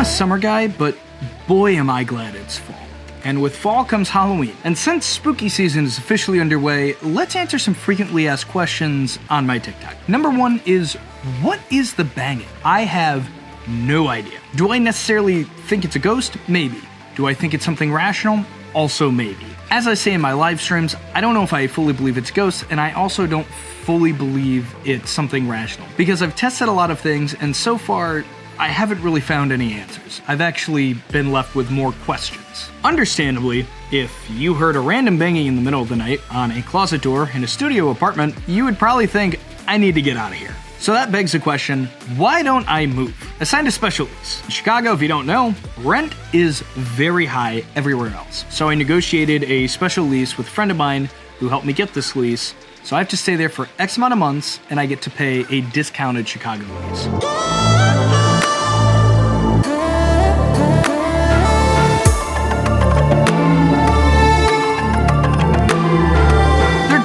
a summer guy, but boy am I glad it's fall. And with fall comes Halloween. And since spooky season is officially underway, let's answer some frequently asked questions on my TikTok. Number one is, what is the banging? I have no idea. Do I necessarily think it's a ghost? Maybe. Do I think it's something rational? Also maybe. As I say in my live streams, I don't know if I fully believe it's ghosts, and I also don't fully believe it's something rational. Because I've tested a lot of things, and so far, I haven't really found any answers. I've actually been left with more questions. Understandably, if you heard a random banging in the middle of the night on a closet door in a studio apartment, you would probably think, I need to get out of here. So that begs the question, why don't I move? I signed a special lease. In Chicago, if you don't know, rent is very high everywhere else. So I negotiated a special lease with a friend of mine who helped me get this lease. So I have to stay there for X amount of months, and I get to pay a discounted Chicago lease.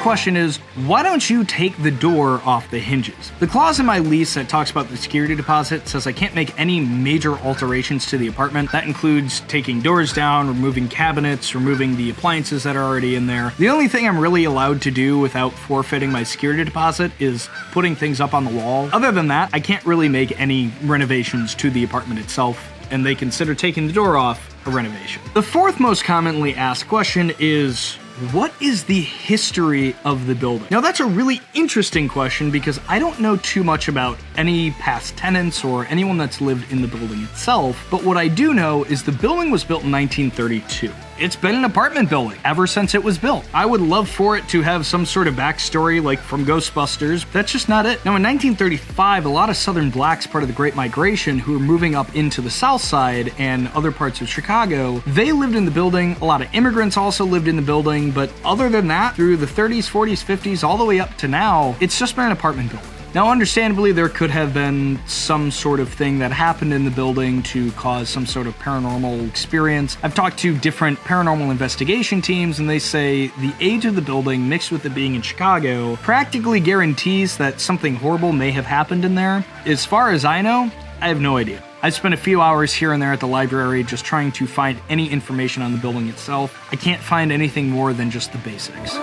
Question is, why don't you take the door off the hinges? The clause in my lease that talks about the security deposit says I can't make any major alterations to the apartment. That includes taking doors down, removing cabinets, removing the appliances that are already in there. The only thing I'm really allowed to do without forfeiting my security deposit is putting things up on the wall. Other than that, I can't really make any renovations to the apartment itself, and they consider taking the door off a renovation. The fourth most commonly asked question is, what is the history of the building? Now that's a really interesting question because I don't know too much about any past tenants or anyone that's lived in the building itself, but what I do know is the building was built in 1932. It's been an apartment building ever since it was built. I would love for it to have some sort of backstory like from Ghostbusters. That's just not it. Now in 1935, a lot of Southern blacks, part of the Great Migration, who were moving up into the South Side and other parts of Chicago, they lived in the building. A lot of immigrants also lived in the building, but other than that, through the 30s, 40s, 50s, all the way up to now, it's just been an apartment building. Now, understandably, there could have been some sort of thing that happened in the building to cause some sort of paranormal experience. I've talked to different paranormal investigation teams, and they say the age of the building mixed with it being in Chicago practically guarantees that something horrible may have happened in there. As far as I know, I have no idea. I spent a few hours here and there at the library just trying to find any information on the building itself. I can't find anything more than just the basics.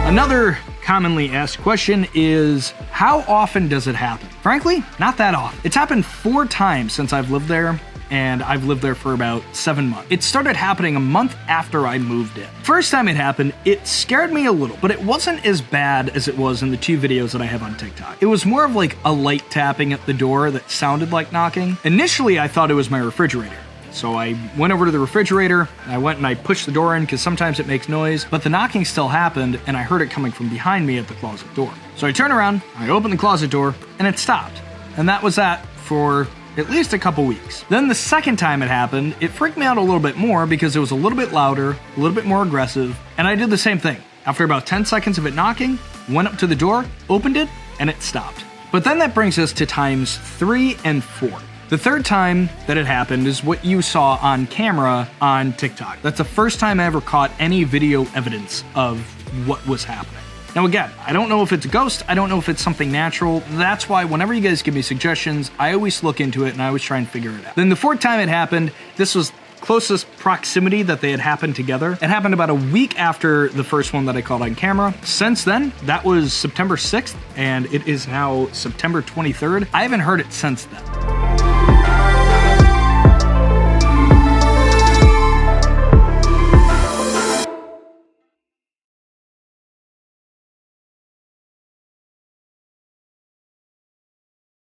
Another commonly asked question is, how often does it happen? Frankly, not that often. It's happened 4 times since I've lived there, and I've lived there for about 7 months. It started happening a month after I moved in. First time it happened, it scared me a little, but it wasn't as bad as it was in the 2 videos that I have on TikTok. It was more of like a light tapping at the door that sounded like knocking. Initially, I thought it was my refrigerator. So I went over to the refrigerator, I went and I pushed the door in because sometimes it makes noise, but the knocking still happened and I heard it coming from behind me at the closet door. So I turned around, I opened the closet door, and it stopped. And that was that for at least a couple weeks. Then the second time it happened, it freaked me out a little bit more because it was a little bit louder, a little bit more aggressive, and I did the same thing. After about 10 seconds of it knocking, went up to the door, opened it, and it stopped. But then that brings us to times 3 and 4. The third time that it happened is what you saw on camera on TikTok. That's the first time I ever caught any video evidence of what was happening. Now again, I don't know if it's a ghost, I don't know if it's something natural. That's why whenever you guys give me suggestions, I always look into it and I always try and figure it out. Then the fourth time it happened, this was closest proximity that they had happened together. It happened about a week after the first one that I caught on camera. Since then, that was September 6th, and it is now September 23rd. I haven't heard it since then.